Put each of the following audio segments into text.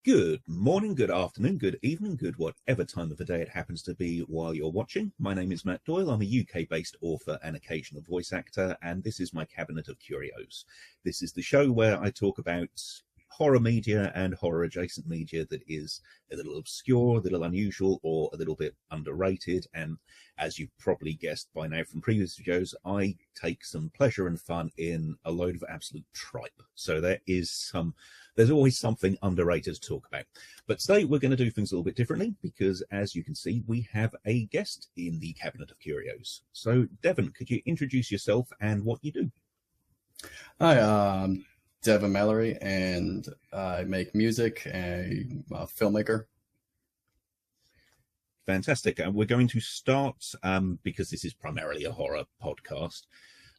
Good morning, good afternoon, good evening, good whatever time of the day it happens to be while you're watching. My name is Matt Doyle. I'm a UK-based author and occasional voice actor, and this is my Cabinet of Curios. This is the show where I talk about horror media and horror-adjacent media that is a little obscure, a little unusual, or a little bit underrated. And as you've probably guessed by now from previous videos, I take some pleasure and fun in a load of absolute tripe. So there's always something underrated to talk about. But today we're going to do things a little bit differently because, as you can see, we have a guest in the Cabinet of Curios. So, Devon, could you introduce yourself and what you do? Hi, Devon, Mallory, and I make music, and I'm a filmmaker. Fantastic. And we're going to start, because this is primarily a horror podcast,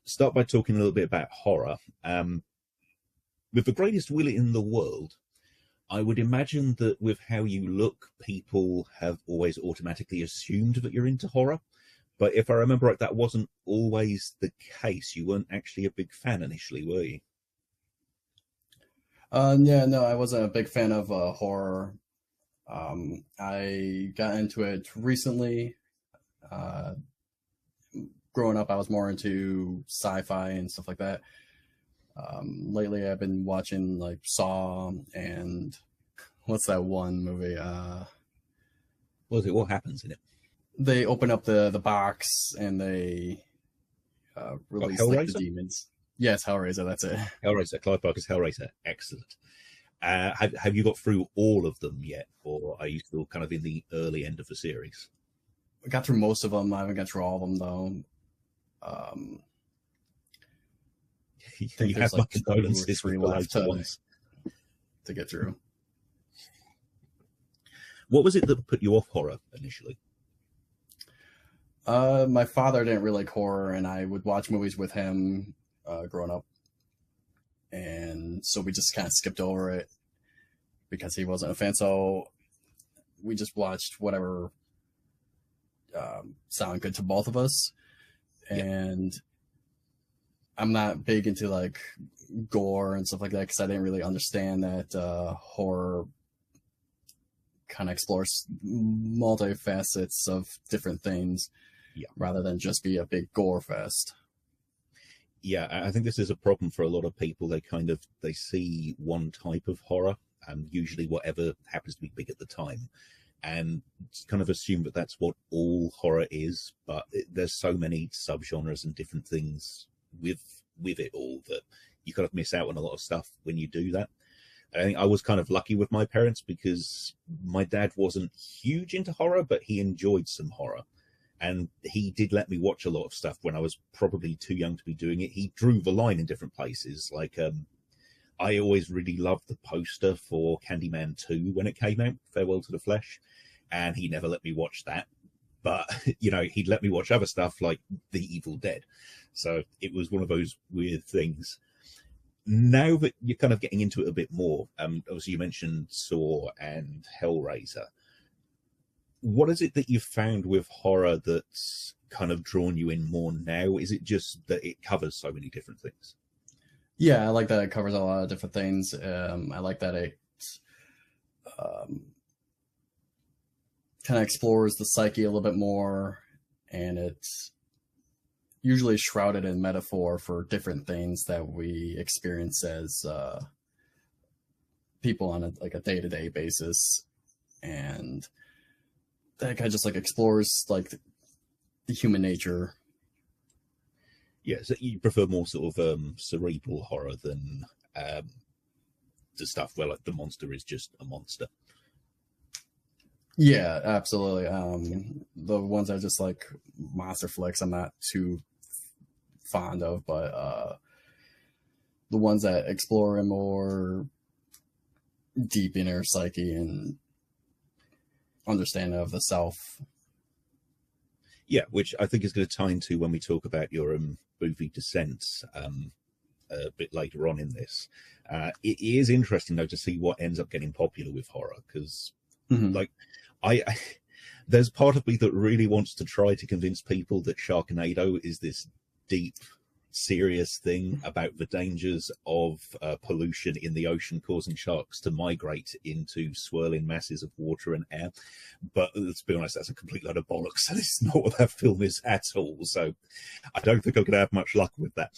start by talking a little bit about horror. With the greatest will in the world, I would imagine that with how you look, people have always automatically assumed that you're into horror. But if I remember right, that wasn't always the case. You weren't actually a big fan initially, were you? Yeah, no, I wasn't a big fan of horror. I got into it recently. Growing up, I was more into sci-fi and stuff like that. Lately, I've been watching like Saw and what's that one movie? What is it? What happens in it? They open up the box and they release like the demons. Yes, Hellraiser. That's it. Hellraiser. Clive Barker's Hellraiser. Excellent. Have you got through all of them yet, or are you still kind of in the early end of the series? I got through most of them. I haven't got through all of them though. You have my condolences with the later ones to get through. What was it that put you off horror initially? My father didn't really like horror, and I would watch movies with him growing up. And so we just kind of skipped over it because he wasn't a fan. So we just watched whatever sounded good to both of us. And I'm not big into like gore and stuff like that because I didn't really understand that horror kind of explores multifacets of different things rather than just be a big gore fest. Yeah, I think this is a problem for a lot of people. They see one type of horror, usually whatever happens to be big at the time, and kind of assume that that's what all horror is. But there's so many subgenres and different things with it all that you kind of miss out on a lot of stuff when you do that. I think I was kind of lucky with my parents because my dad wasn't huge into horror, but he enjoyed some horror. And he did let me watch a lot of stuff when I was probably too young to be doing it. He drew the line in different places. Like, I always really loved the poster for Candyman 2 when it came out, Farewell to the Flesh. And he never let me watch that. But, he'd let me watch other stuff like The Evil Dead. So it was one of those weird things. Now that you're kind of getting into it a bit more, obviously you mentioned Saw and Hellraiser. What is it that you've found with horror that's kind of drawn you in more now? Is it just that it covers so many different things? Yeah, I like that it covers a lot of different things. I like that it kind of explores the psyche a little bit more, and it's usually shrouded in metaphor for different things that we experience as people on a day-to-day basis. And that kind of just like explores like the human nature. Yeah, so you prefer more sort of cerebral horror than the stuff where like the monster is just a monster. Yeah, absolutely. The ones that are just like monster flicks, I'm not too fond of, but the ones that explore a more deep inner psyche and understanding of the self. Yeah, which I think is going to tie into when we talk about your movie Descent a bit later on in this. It is interesting though to see what ends up getting popular with horror because, like, there's part of me that really wants to try to convince people that Sharknado is this deep, serious thing about the dangers of pollution in the ocean causing sharks to migrate into swirling masses of water and air. But let's be honest, that's a complete load of bollocks. This is not what that film is at all. So I don't think I'm going to have much luck with that.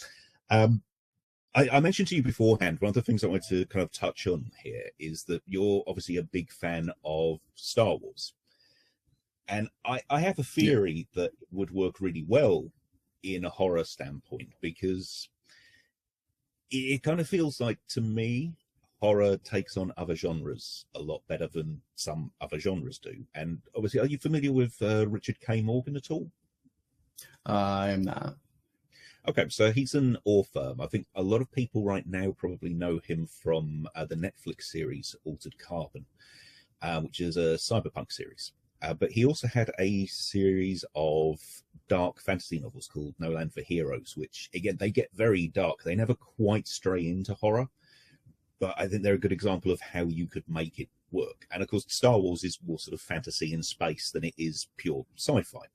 I mentioned to you beforehand, one of the things I wanted to kind of touch on here is that you're obviously a big fan of Star Wars. And I have a theory that would work really well in a horror standpoint, because it kind of feels like, to me, horror takes on other genres a lot better than some other genres do. And obviously, are you familiar with Richard K. Morgan at all? I am not. Okay, so he's an author. I think a lot of people right now probably know him from the Netflix series Altered Carbon, which is a cyberpunk series. But he also had a series of dark fantasy novels called No Land for Heroes, which, again, they get very dark. They never quite stray into horror, but I think they're a good example of how you could make it work. And, of course, Star Wars is more sort of fantasy in space than it is pure sci-fi.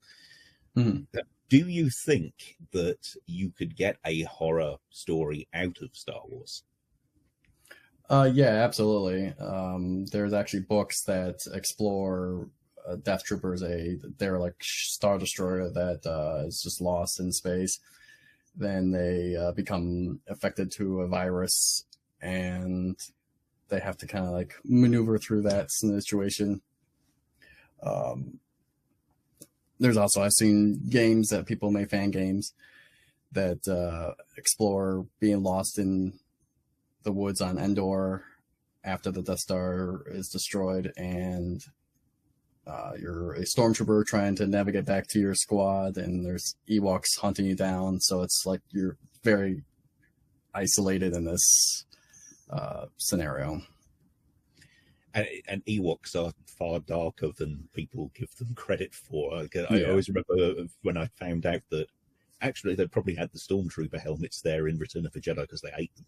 Mm-hmm. Do you think that you could get a horror story out of Star Wars? Yeah, absolutely. There's actually books that explore Death Troopers. They're like Star Destroyer that is just lost in space. Then they become affected to a virus, and they have to kind of like maneuver through that situation. There's also, I've seen games that people make, fan games that explore being lost in the woods on Endor after the Death Star is destroyed, and you're a stormtrooper trying to navigate back to your squad, and there's Ewoks hunting you down. So it's like you're very isolated in this scenario. And Ewoks are far darker than people give them credit for. I always remember when I found out that actually they probably had the Stormtrooper helmets there in Return of the Jedi because they ate them.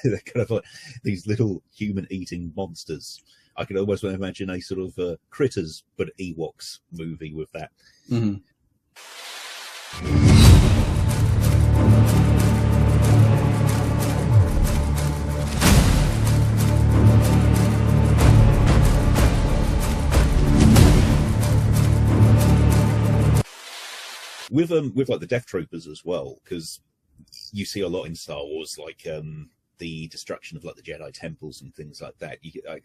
They're kind of like these little human-eating monsters. I can almost imagine a sort of Critters but Ewoks movie with that. Mm-hmm. With like the Death Troopers as well, because you see a lot in Star Wars, like the destruction of like the Jedi temples and things like that.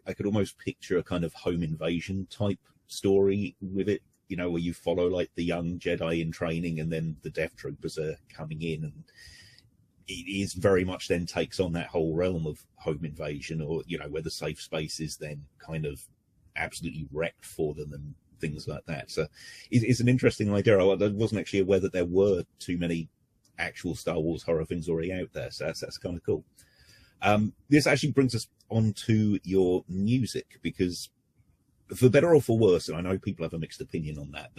I could almost picture a kind of home invasion type story with it, you know, where you follow like the young Jedi in training, and then the Death Troopers are coming in, and it is very much then takes on that whole realm of home invasion, or you know, where the safe space is then kind of absolutely wrecked for them and things like that. So it's an interesting idea. I wasn't actually aware that there were too many actual Star Wars horror things already out there, so that's kind of cool. This actually brings us on to your music, because for better or for worse, and I know people have a mixed opinion on that,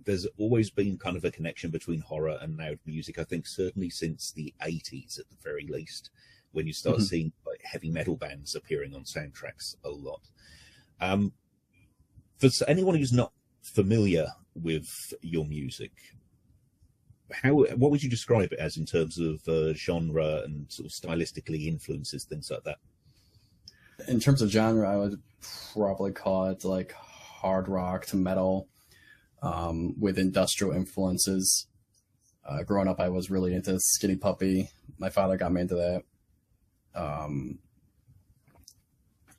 there's always been kind of a connection between horror and loud music. I think certainly since the 80s at the very least, when you start seeing like heavy metal bands appearing on soundtracks a lot. For anyone who's not familiar with your music, what would you describe it as in terms of genre and sort of stylistically influences, things like that? In terms of genre, I would probably call it like hard rock to metal with industrial influences. Growing up, I was really into Skinny Puppy. My father got me into that.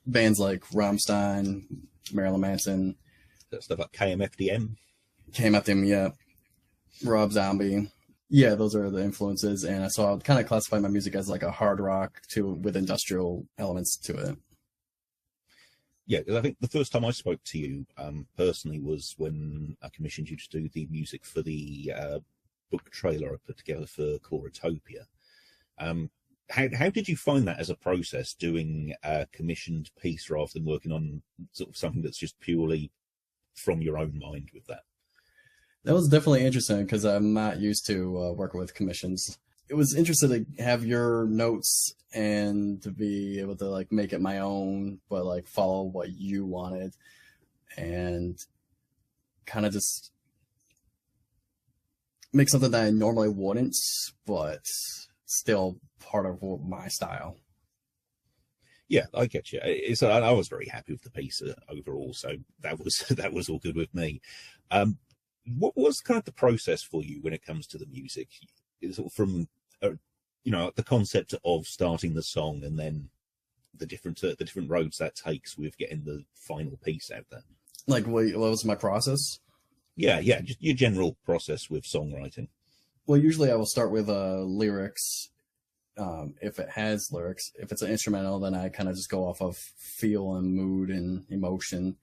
Bands like Rammstein, Marilyn Manson. That stuff like KMFDM? KMFDM, yeah. Rob Zombie. Yeah, those are the influences. And so I would kind of classify my music as like a hard rock with industrial elements to it. Yeah, because I think the first time I spoke to you personally was when I commissioned you to do the music for the book trailer I put together for Choratopia. How did you find that as a process, doing a commissioned piece rather than working on sort of something that's just purely from your own mind with that? That was definitely interesting because I'm not used to working with commissions. It was interesting to have your notes and to be able to like make it my own, but like follow what you wanted, and kind of just make something that I normally wouldn't, but still part of my style. Yeah, I get you. I was very happy with the piece overall, so that was that was all good with me. What was kind of the process for you when it comes to the music? Is it from the concept of starting the song and then the different roads that takes with getting the final piece out there? Like, what was my process? Yeah, just your general process with songwriting. Well, usually I will start with lyrics. If it has lyrics, if it's an instrumental, then I kind of just go off of feel and mood and emotion.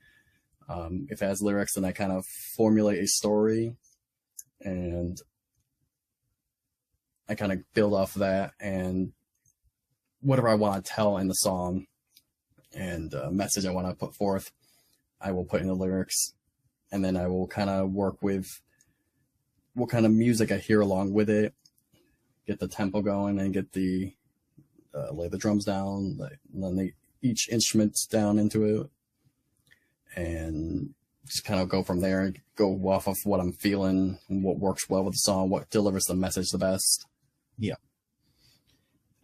If it has lyrics, then I kind of formulate a story, and I kind of build off of that and whatever I want to tell in the song and message I want to put forth, I will put in the lyrics, and then I will kind of work with what kind of music I hear along with it, get the tempo going, and get the lay the drums down, and then each instrument down into it, and just kind of go from there and go off of what I'm feeling and what works well with the song, what delivers the message the best. Yeah.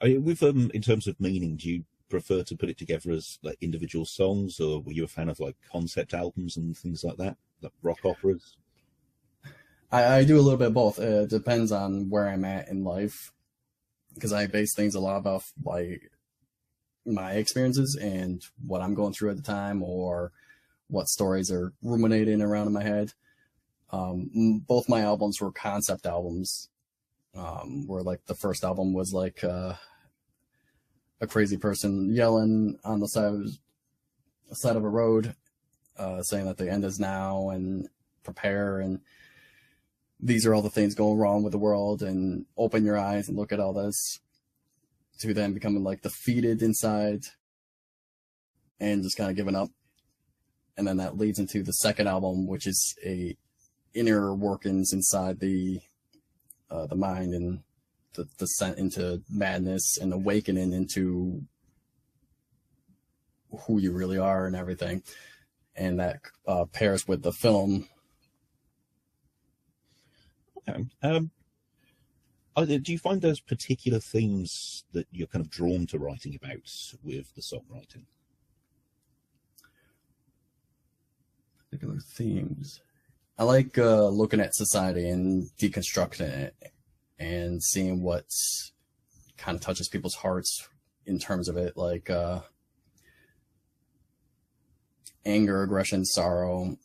I mean, with in terms of meaning, do you prefer to put it together as like individual songs, or were you a fan of like concept albums and things like that, like rock operas? I do a little bit of both. It depends on where I'm at in life, because I base things a lot off like my experiences and what I'm going through at the time, or what stories are ruminating around in my head. Both my albums were concept albums, where like the first album was like a crazy person yelling on the side of a road, saying that the end is now and prepare, and these are all the things going wrong with the world, and open your eyes and look at all this, to then becoming like defeated inside and just kind of giving up. And then that leads into the second album, which is a inner workings inside the mind, and the descent into madness and awakening into who you really are and everything. And that pairs with the film. Okay. Do you find those particular themes that you're kind of drawn to writing about with the songwriting? Particular themes. I like looking at society and deconstructing it and seeing what kind of touches people's hearts in terms of it, like anger, aggression, sorrow,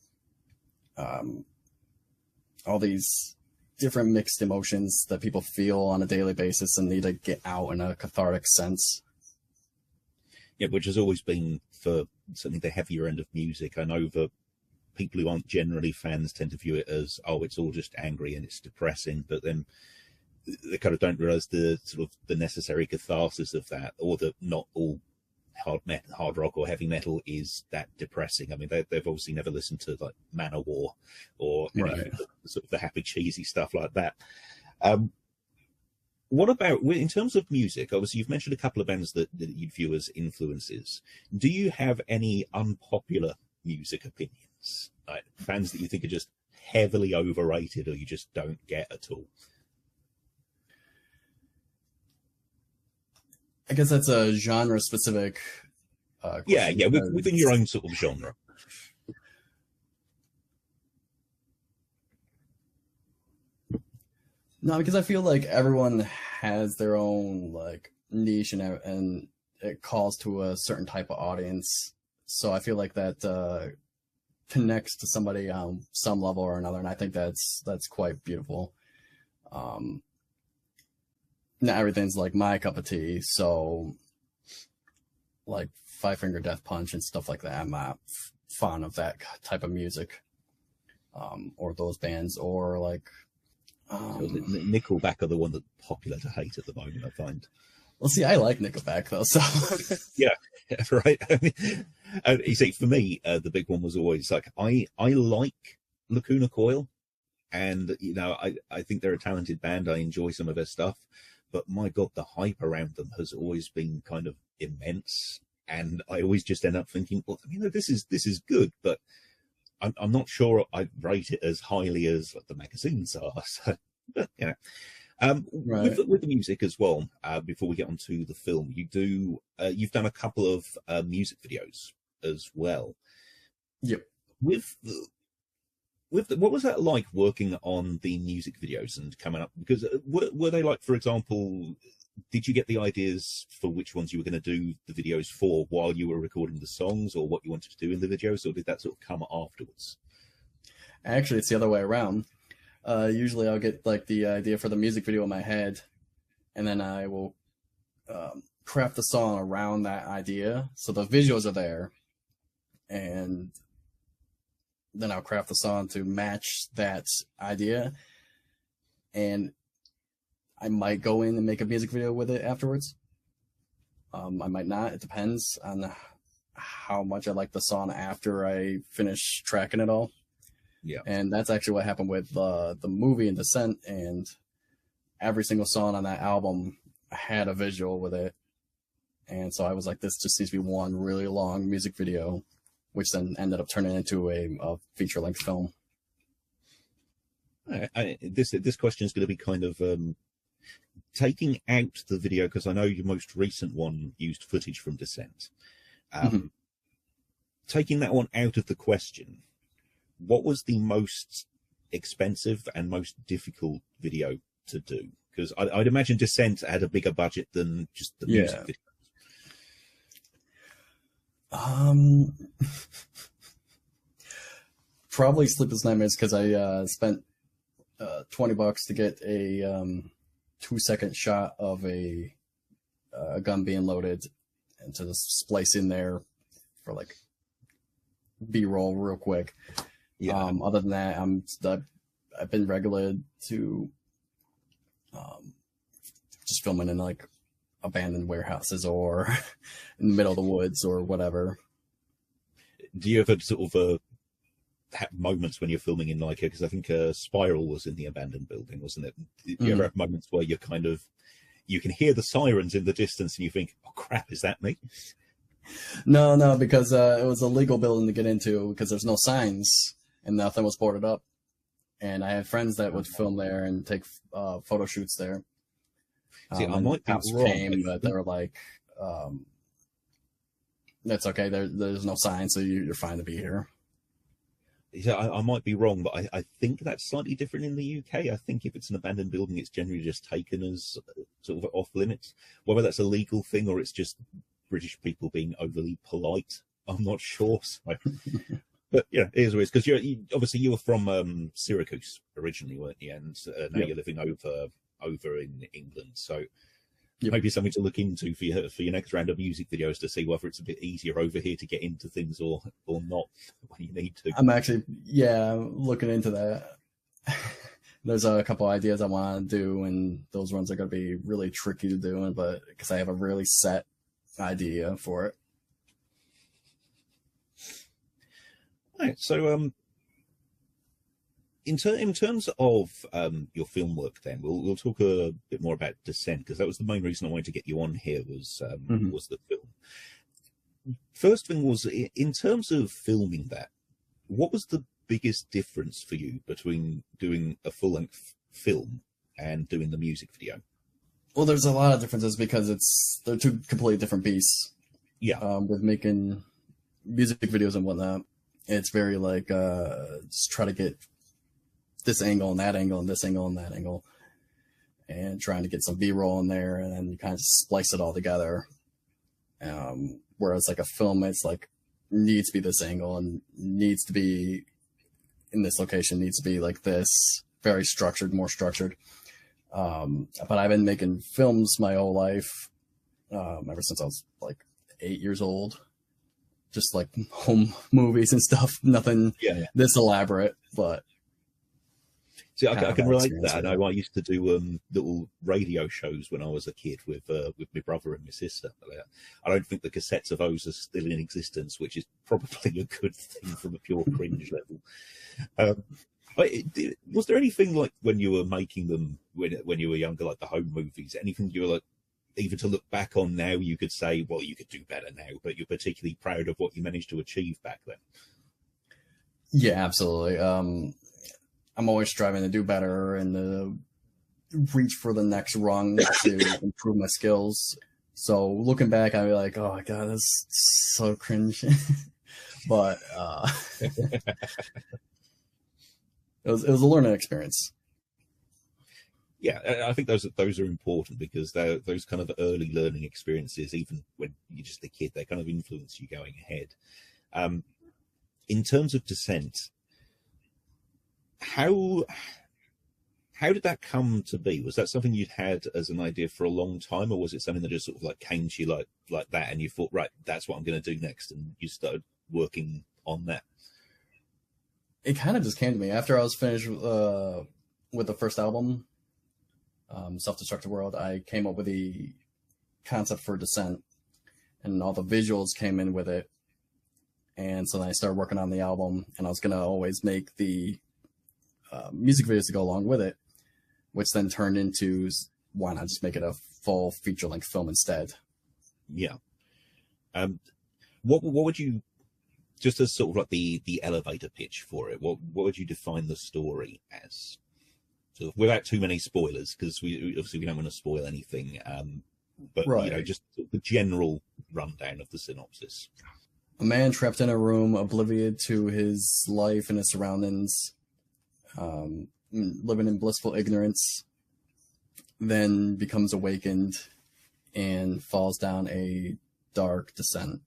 all these different mixed emotions that people feel on a daily basis and need to get out in a cathartic sense. Yeah, which has always been, for certainly the heavier end of music, I know that people who aren't generally fans tend to view it as, oh, it's all just angry and it's depressing, but then they kind of don't realize the sort of the necessary catharsis of that, or that not all hard rock or heavy metal is that depressing. I mean, they've obviously never listened to like Manowar or Right. sort of the happy cheesy stuff like that. What about in terms of music? Obviously, you've mentioned a couple of bands that you'd view as influences. Do you have any unpopular music opinions, like fans that you think are just heavily overrated or you just don't get at all? I guess that's a genre specific Yeah, question. within your own sort of genre. No, because I feel like everyone has their own like niche, and it calls to a certain type of audience. So I feel like that connects to somebody on some level or another, and I think that's quite beautiful. Not everything's like my cup of tea, so like Five Finger Death Punch and stuff like that, I'm not fond of that type of music, or those bands, or like Nickelback are the one that's popular to hate at the moment, I find. well, see, I like Nickelback though, so Yeah, right. I mean, you see, for me, the big one was always like I like Lacuna Coil, and I think they're a talented band. I enjoy some of their stuff, but my God, the hype around them has always been kind of immense, and I always just end up thinking, well, this is good, but I'm not sure I rate it as highly as like the magazines are. So. But, Right. with the music as well, before we get onto the film, you've done a couple of music videos as well. Yep. With what was that like working on the music videos and coming up? Because were they like, for example, did you get the ideas for which ones you were going to do the videos for while you were recording the songs, or what you wanted to do in the videos, or did that sort of come afterwards? Actually, it's the other way around. Usually I'll get like the idea for the music video in my head, and then I will craft the song around that idea. So the visuals are there, and then I'll craft the song to match that idea. And I might go in and make a music video with it afterwards. I might not. It depends on how much I like the song after I finish tracking it all. Yeah. And that's actually what happened with the movie and Descent, and every single song on that album had a visual with it. And so I was like, this just needs to be one really long music video, which then ended up turning into a feature-length film. This question is going to be kind of taking out the video, because I know your most recent one used footage from Descent. Taking that one out of the question, what was the most expensive and most difficult video to do? Because I'd imagine Descent had a bigger budget than just the music video. Probably Sleepless Nightmares, because I spent $20 to get a 2-second shot of a gun being loaded, and to just splice in there for like B-roll real quick. Yeah. Other than that, I've been regulated to just filming in like abandoned warehouses or in the middle of the woods or whatever. Do you ever sort of have moments when you're filming in like, because I think Spiral was in the abandoned building, wasn't it? Do you ever have moments where you're kind of, you can hear the sirens in the distance and you think, oh crap, is that me? No, because it was a legal building to get into because there's no signs and nothing was boarded up. And I had friends that would film there and take photo shoots there. See, I might be wrong, but they were like, that's okay. There's no sign, so you're fine to be here. Yeah, I might be wrong, but I think that's slightly different in the UK. I think if it's an abandoned building, it's generally just taken as sort of off limits. Whether that's a legal thing or it's just British people being overly polite, I'm not sure. So. But yeah, it is what it is. Because obviously you were from Syracuse originally, weren't you? And now you're living over in England. So maybe something to look into for your next round of music videos, to see whether it's a bit easier over here to get into things or not when you need to. I'm actually looking into that. There's a couple ideas I want to do, and those ones are going to be really tricky to do, but because I have a really set idea for it. All right, so in terms of your film work, then we'll talk a bit more about Descent, because that was the main reason I wanted to get you on here was the film. First thing was, in terms of filming that, what was the biggest difference for you between doing a full-length film and doing the music video? Well, there's a lot of differences because they're two completely different beasts. Yeah. With making music videos and whatnot, it's very like just try to get this angle and that angle and this angle and that angle, and trying to get some B-roll in there, and then you kind of splice it all together. Whereas like a film, it's like needs to be this angle and needs to be in this location, needs to be like this, very structured, more structured. But I've been making films my whole life, ever since I was like 8 years old. Just like home movies and stuff. Nothing this elaborate, but see, I can relate to that. I know I used to do little radio shows when I was a kid with my brother and my sister. I don't think the cassettes of those are still in existence, which is probably a good thing from a pure cringe level. Was there anything like when you were making them when you were younger, like the home movies, anything you were like, even to look back on now, you could say, well, you could do better now, but you're particularly proud of what you managed to achieve back then? Yeah, absolutely. I'm always striving to do better and to reach for the next rung to improve my skills. So looking back, I'd be like, oh my God, that's so cringe. But it was a learning experience. Yeah, I think those are important because those kind of early learning experiences, even when you're just a kid, they kind of influence you going ahead. In terms of Descent, how did that come to be? Was that something you'd had as an idea for a long time, or was it something that just sort of like came to you like that, and you thought, right, that's what I'm going to do next, and you started working on that? It kind of just came to me after I was finished with the first album, Self-Destructive World. I came up with the concept for Descent, and all the visuals came in with it. And so then I started working on the album, and I was going to always make the music videos to go along with it, which then turned into, why not just make it a full feature-length film instead? Yeah. What would you, just as sort of like the elevator pitch for it, what would you define the story as? So without too many spoilers, because we obviously don't want to spoil anything, but right. Just the general rundown of the synopsis. A man trapped in a room, oblivious to his life and his surroundings, living in blissful ignorance, then becomes awakened and falls down a dark descent.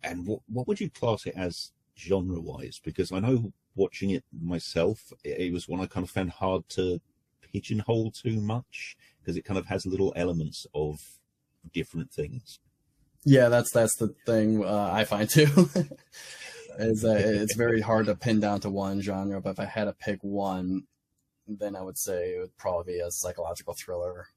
And what would you class it as genre-wise? Because I know watching it myself, it was one I kind of found hard to pigeonhole too much, because it kind of has little elements of different things. Yeah, that's the thing I find too. Is that it's very hard to pin down to one genre, but if I had to pick one, then I would say it would probably be a psychological thriller.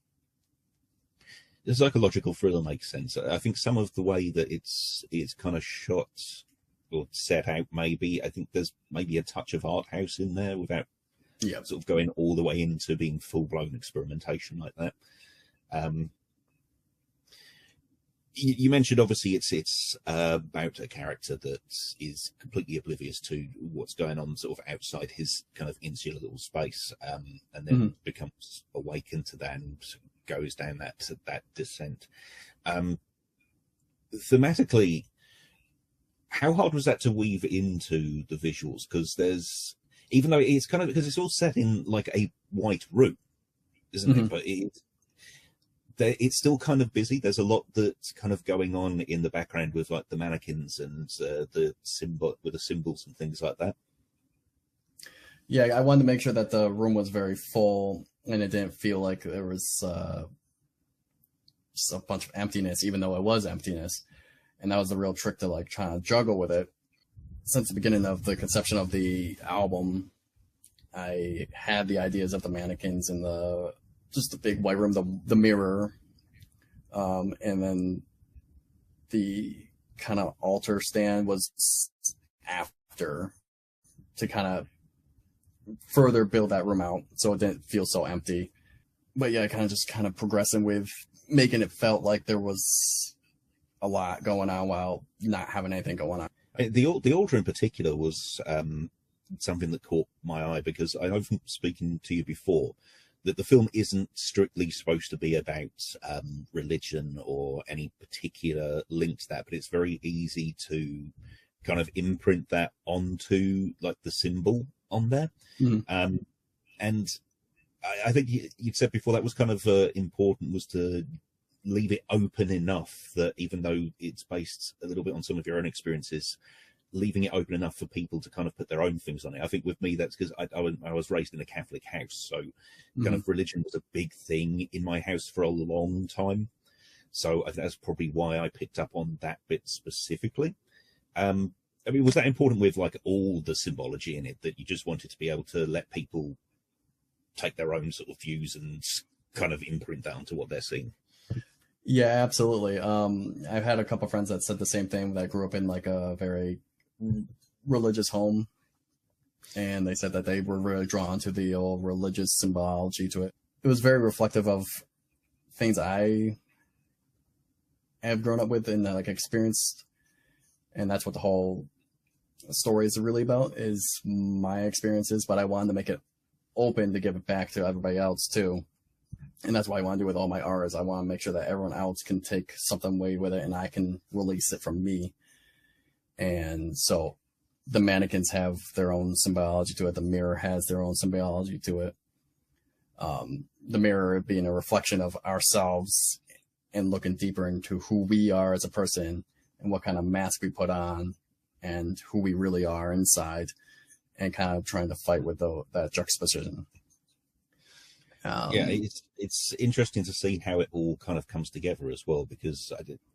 The psychological thriller makes sense. I think some of the way that it's kind of shot or set out, maybe, I think there's maybe a touch of art house in there without sort of going all the way into being full-blown experimentation like that. You mentioned, obviously, it's about a character that is completely oblivious to what's going on sort of outside his kind of insular little space, and then becomes awakened to that and goes down that descent. Thematically, how hard was that to weave into the visuals? Because even though it's kind of, because it's all set in like a white room, isn't it? But it's still kind of busy. There's a lot that's kind of going on in the background with like the mannequins and the symbols and things like that. Yeah, I wanted to make sure that the room was very full and it didn't feel like there was just a bunch of emptiness, even though it was emptiness. And that was the real trick to like trying to juggle with it. Since the beginning of the conception of the album, I had the ideas of the mannequins and just the big white room, the mirror, and then the kind of altar stand was after, to kind of further build that room out so it didn't feel so empty. But yeah, kind of progressing with making it felt like there was a lot going on while not having anything going on. The altar in particular was something that caught my eye, because I know from speaking to you before that the film isn't strictly supposed to be about religion or any particular link to that, but it's very easy to kind of imprint that onto like the symbol on there. And I think you'd said before that was kind of important, was to leave it open enough that even though it's based a little bit on some of your own experiences, leaving it open enough for people to kind of put their own things on it. I think with me, that's because I was raised in a Catholic house, so kind of religion was a big thing in my house for a long time. So I think that's probably why I picked up on that bit specifically. I mean, was that important with like all the symbology in it, that you just wanted to be able to let people take their own sort of views and kind of imprint that onto what they're seeing? Yeah, absolutely. I've had a couple of friends that said the same thing, that grew up in like a very religious home, and they said that they were really drawn to the old religious symbology to it. It was very reflective of things I have grown up with and like experienced, and that's what the whole story is really about, is my experiences, but I wanted to make it open to give it back to everybody else too. And that's what I want to do with all my art is I want to make sure that everyone else can take something away with it and I can release it from me. And so the mannequins have their own symbology to it. The mirror has their own symbology to it. The mirror being a reflection of ourselves and looking deeper into who we are as a person and what kind of mask we put on and who we really are inside, and kind of trying to fight with that juxtaposition. Yeah, it's interesting to see how it all kind of comes together as well, because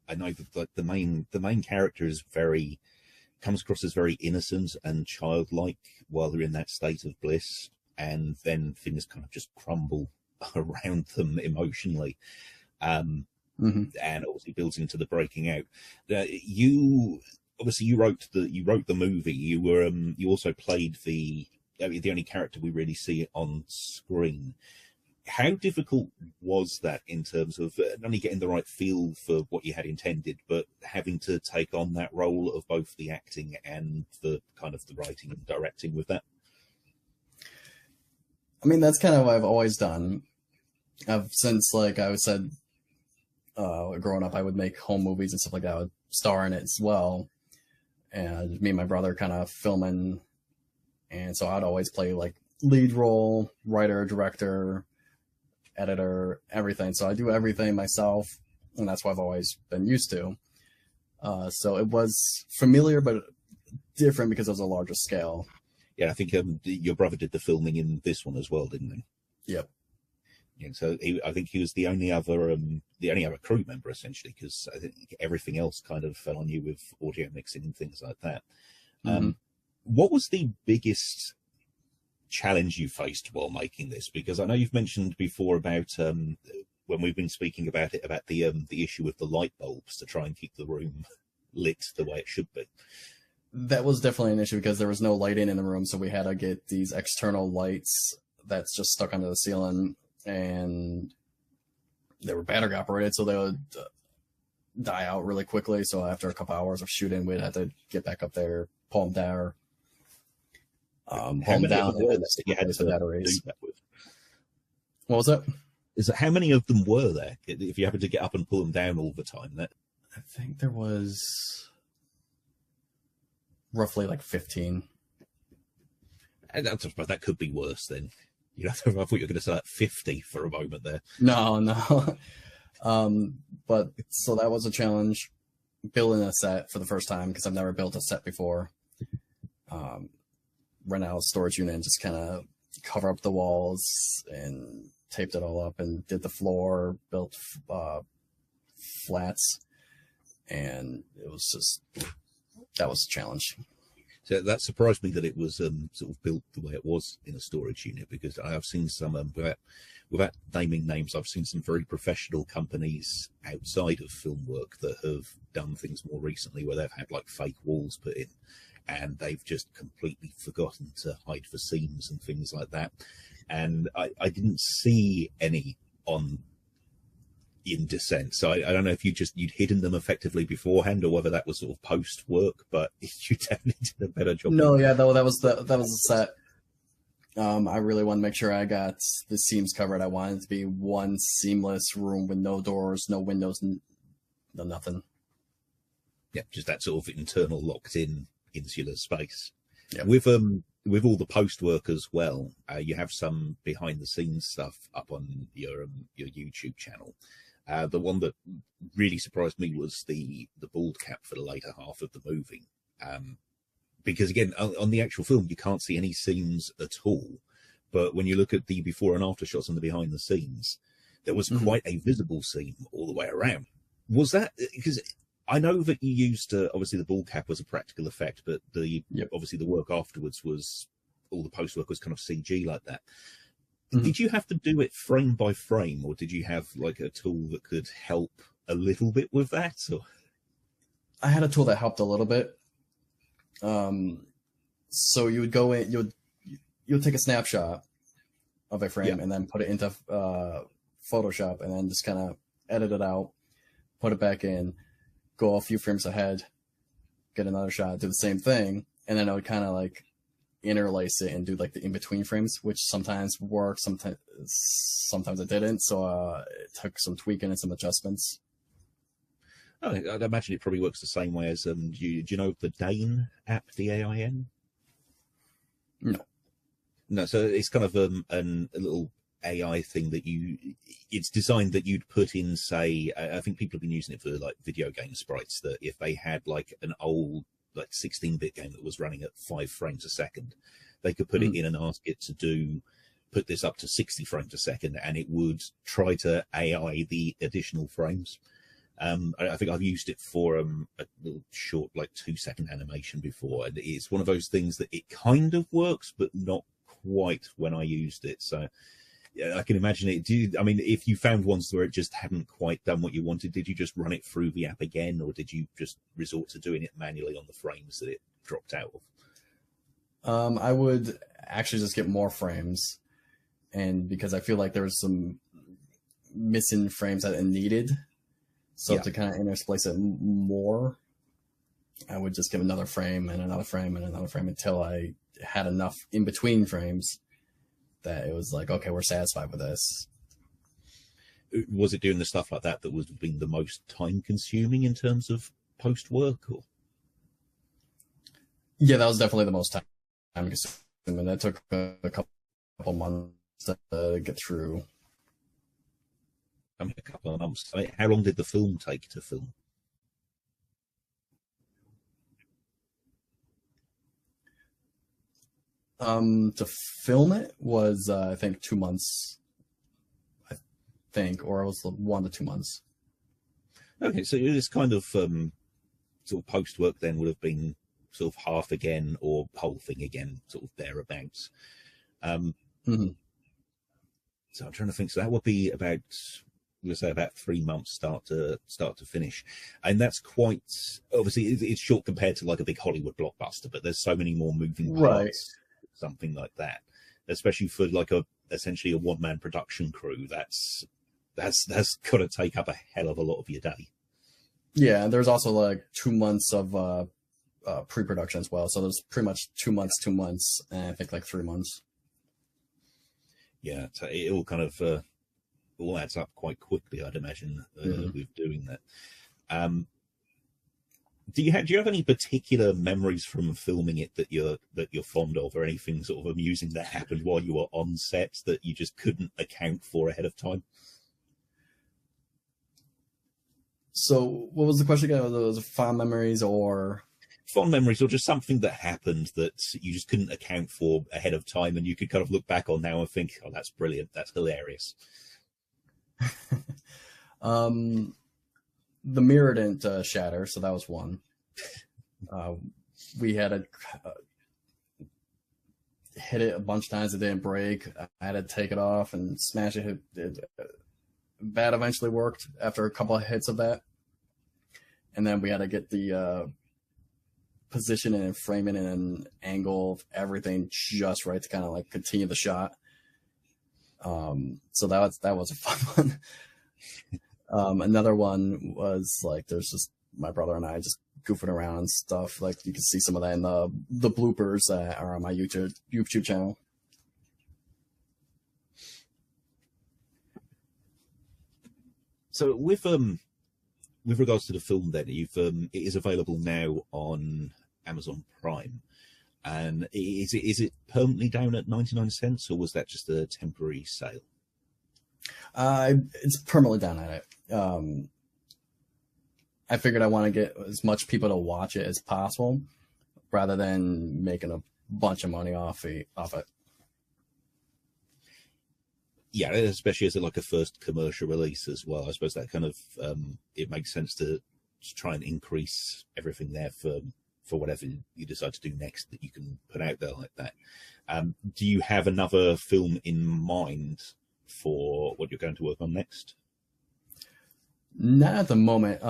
I know that like the main character is comes across as very innocent and childlike while they're in that state of bliss, and then things kind of just crumble around them emotionally, and obviously builds into the breaking out. You wrote the movie. You also played the only character we really see on screen. How difficult was that in terms of not only getting the right feel for what you had intended, but having to take on that role of both the acting and the kind of the writing and directing with that? I mean, that's kind of what I've always done. Since, like I said, growing up, I would make home movies and stuff like that. I would star in it as well. And me and my brother kind of filming. And so I'd always play like lead role, writer, director, editor, everything. So I do everything myself, and that's what I've always been used to. So it was familiar, but different because it was a larger scale. Yeah, I think your brother did the filming in this one as well, didn't he? Yep. Yeah, so I think he was the only other crew member essentially, because I think everything else kind of fell on you with audio mixing and things like that. What was the biggest challenge you faced while making this? Because I know you've mentioned before about when we've been speaking about it, about the issue with the light bulbs to try and keep the room lit the way it should be. That was definitely an issue because there was no lighting in the room, so we had to get these external lights that's just stuck under the ceiling, and they were battery operated, so they would die out really quickly. So after a couple hours of shooting, we'd have to get back up there, pull them down. How many of them were there you had to batteries. do that with? What was that? How many of them were there? If you happened to get up and pull them down all the time, I think there was roughly like 15. That could be worse then. I thought you were going to say like 50 for a moment there. No. But so that was a challenge, building a set for the first time because I've never built a set before. Rent out a storage unit and just kind of cover up the walls and taped it all up and did the floor, built flats, and it was just, that was a challenge. So that surprised me that it was sort of built the way it was in a storage unit, because I have seen some, without naming names, I've seen some very professional companies outside of film work that have done things more recently where they've had like fake walls put in, and they've just completely forgotten to hide the seams and things like that. And I didn't see any in Descent, so I don't know if you'd hidden them effectively beforehand or whether that was sort of post work, but you definitely did a better job. No, yeah, that was the set. I really wanted to make sure I got the seams covered. I wanted it to be one seamless room with no doors, no windows, no nothing. Yeah, just that sort of internal locked in insular space. Yep. With all the post work as well, you have some behind the scenes stuff up on your YouTube channel. The one that really surprised me was the bald cap for the later half of the movie, because again on the actual film you can't see any seams at all, but when you look at the before and after shots on the behind the scenes, there was quite a visible seam all the way around. Was that because I know that you used obviously the ball cap was a practical effect, but obviously the work afterwards was all the post work was kind of CG like that. Did you have to do it frame by frame, or did you have like a tool that could help a little bit with that? Or? I had a tool that helped a little bit. So you would go in, you would take a snapshot of a frame and then put it into Photoshop and then just kind of edit it out, put it back in, go a few frames ahead, get another shot, do the same thing, and then it would kind of like interlace it and do like the in-between frames, which sometimes worked, sometimes it didn't. So it took some tweaking and some adjustments. I'd imagine it probably works the same way as do you know the Dane app, DAIN? No. No, so it's kind of a little AI thing that it's designed that you'd put in, say, I think people have been using it for like video game sprites, that if they had like an old like 16-bit game that was running at 5 frames a second, they could put it in and ask it to put this up to 60 frames a second, and it would try to AI the additional frames. I think I've used it for a little short, like 2-second animation before, and it's one of those things that it kind of works, but not quite when I used it. So yeah, I can imagine it. I mean, if you found ones where it just hadn't quite done what you wanted, did you just run it through the app again, or did you just resort to doing it manually on the frames that it dropped out of? I would actually just get more frames, and because I feel like there was some missing frames that it needed. So to kind of intersplice it more, I would just give another frame and another frame and another frame until I had enough in between frames that it was like, okay, we're satisfied with this. Was it doing the stuff like that that was being the most time consuming in terms of post work? Or? Yeah, that was definitely the most time consuming. That took a couple months to get through. A couple of months. How long did the film take to film? To film it was I think 2 months. I think, or it was 1 to 2 months. Okay, so it's kind of sort of post work then would have been sort of half again or whole thing again, sort of thereabouts. Mm-hmm. So I'm trying to think. So that would be about, we'll say, about 3 months start to finish, and that's quite obviously it's short compared to like a big Hollywood blockbuster, but there's so many more moving parts. Right. Something like that, especially for like essentially a one-man production crew. That's got to take up a hell of a lot of your day. Yeah, there's also like 2 months of pre-production as well. So there's pretty much 2 months, and I think like 3 months. Yeah, so it all kind of all adds up quite quickly, I'd imagine, with doing that. Do you have any particular memories from filming it that you're fond of, or anything sort of amusing that happened while you were on set that you just couldn't account for ahead of time? So what was the question again? Was it fond memories or fond memories, or just something that happened that you just couldn't account for ahead of time, and you could kind of look back on now and think, oh, that's brilliant, that's hilarious? The mirror didn't shatter, so that was one. We had to hit it a bunch of times. It didn't break. I had to take it off and smash it. That eventually worked after a couple of hits of that. And then we had to get the position and framing and angle of everything just right to kind of like continue the shot. So that was a fun one. Another one was like, there's just my brother and I just goofing around and stuff. Like you can see some of that in the bloopers that are on my YouTube channel. So with regards to the film, then it is available now on Amazon Prime, and is it permanently down at 99 cents, or was that just a temporary sale? It's permanently down at it. I figured I want to get as much people to watch it as possible, rather than making a bunch of money off it. Yeah, especially as like a first commercial release as well. I suppose that kind of it makes sense to try and increase everything there for whatever you decide to do next that you can put out there like that. Do you have another film in mind for what you're going to work on next? Not at the moment.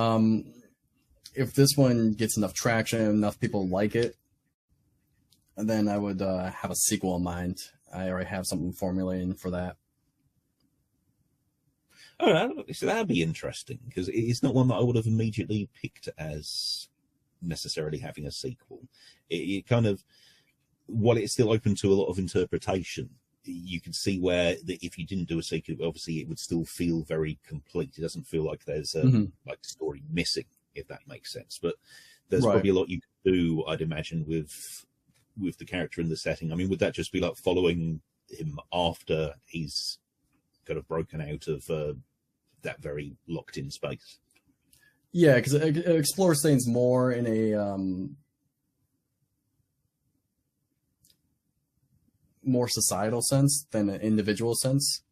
If this one gets enough traction, enough people like it, then I would have a sequel in mind. I already have something formulating for that. Oh, so that'd be interesting, because it's not one that I would have immediately picked as necessarily having a sequel. It kind of, while it's still open to a lot of interpretation, you can see where if you didn't do a sequel, obviously it would still feel very complete. It doesn't feel like there's like story missing, if that makes sense. But there's probably a lot you could do, I'd imagine, with the character in the setting. I mean, would that just be like following him after he's kind of broken out of that very locked in space? Yeah, because it explores things more in a more societal sense than an individual sense.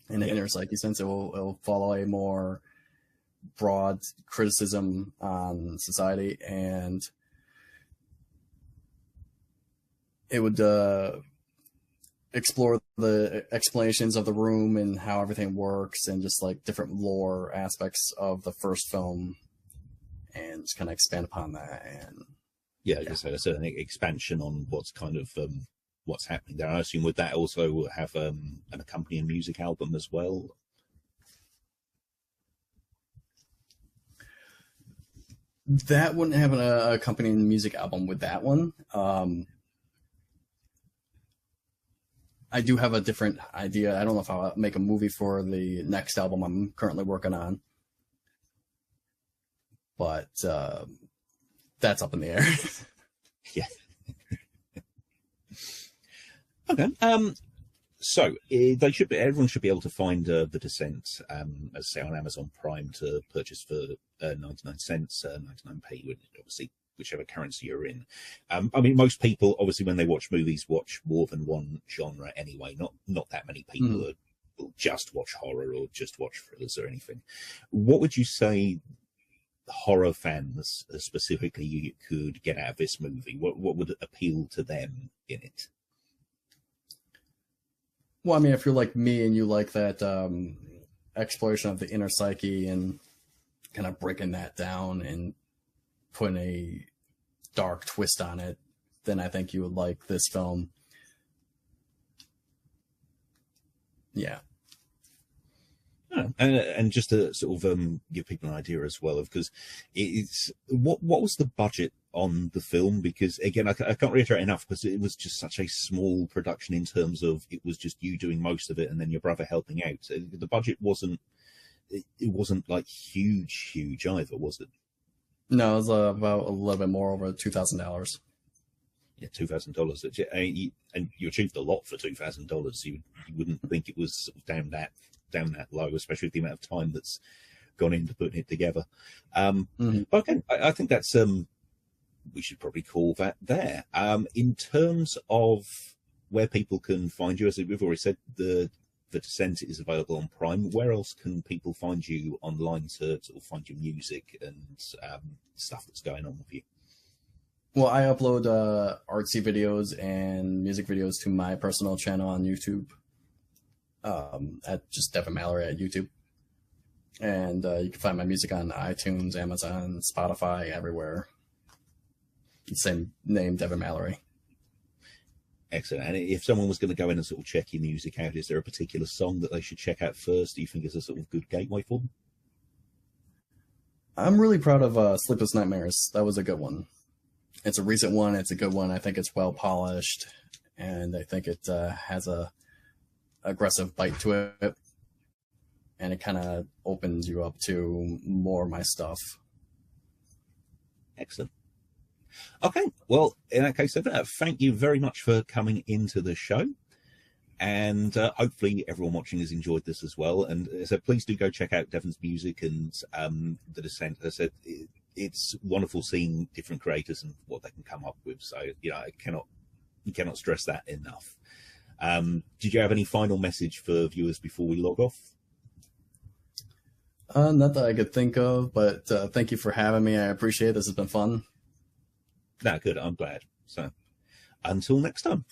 In an inner psyche sense, it'll follow a more broad criticism on society, and it would explore the explanations of the room and how everything works, and just like different lore aspects of the first film, and just kind of expand upon that. And just a certain expansion on what's kind of what's happening there. I assume would that also have an accompanying music album as well? That wouldn't have an accompanying music album with that one. I do have a different idea. I don't know if I'll make a movie for the next album I'm currently working on, but that's up in the air. Yeah. Okay. So everyone should be able to find The Descent, as say on Amazon Prime to purchase for 99 cents, 99p, obviously whichever currency you're in. I mean, most people obviously when they watch movies watch more than one genre anyway. Not that many people will just watch horror or just watch thrillers or anything. What would you say horror fans specifically could get out of this movie? What would appeal to them in it? Well, I mean, if you're like me and you like that exploration of the inner psyche and kind of breaking that down and putting a dark twist on it, then I think you would like this film. Yeah. And just to sort of give people an idea as well of, because it's what was the budget on the film? Because again, I can't reiterate enough, because it was just such a small production in terms of it was just you doing most of it and then your brother helping out. The budget wasn't like huge either, was it? No, it was about a little bit more, over $2,000. Yeah, $2,000. And you achieved a lot for $2,000. You wouldn't think it was sort of down that low, especially with the amount of time that's gone into putting it together. But again, I think that's we should probably call that there. In terms of where people can find you, as we've already said, the Descent is available on Prime. Where else can people find you online to sort of find your music and stuff that's going on with you? Well, I upload artsy videos and music videos to my personal channel on YouTube, at just Devon Mallory at YouTube. And you can find my music on iTunes, Amazon, Spotify, everywhere. Same name, Devon Mallory. Excellent. And if someone was going to go in and sort of check your music out, is there a particular song that they should check out first? Do you think is a sort of good gateway for them? I'm really proud of Sleepless Nightmares. That was a good one. It's a recent one. It's a good one. I think it's well polished, and I think it has a aggressive bite to it, and it kind of opens you up to more of my stuff. Excellent. Okay, well, in that case, thank you very much for coming into the show, and hopefully everyone watching has enjoyed this as well. And so please do go check out Devon's music and The Descent. As I said, it's wonderful seeing different creators and what they can come up with. So, I cannot stress that enough. Did you have any final message for viewers before we log off? Not that I could think of, but thank you for having me. I appreciate it. This has been fun. No, good. I'm glad. So until next time.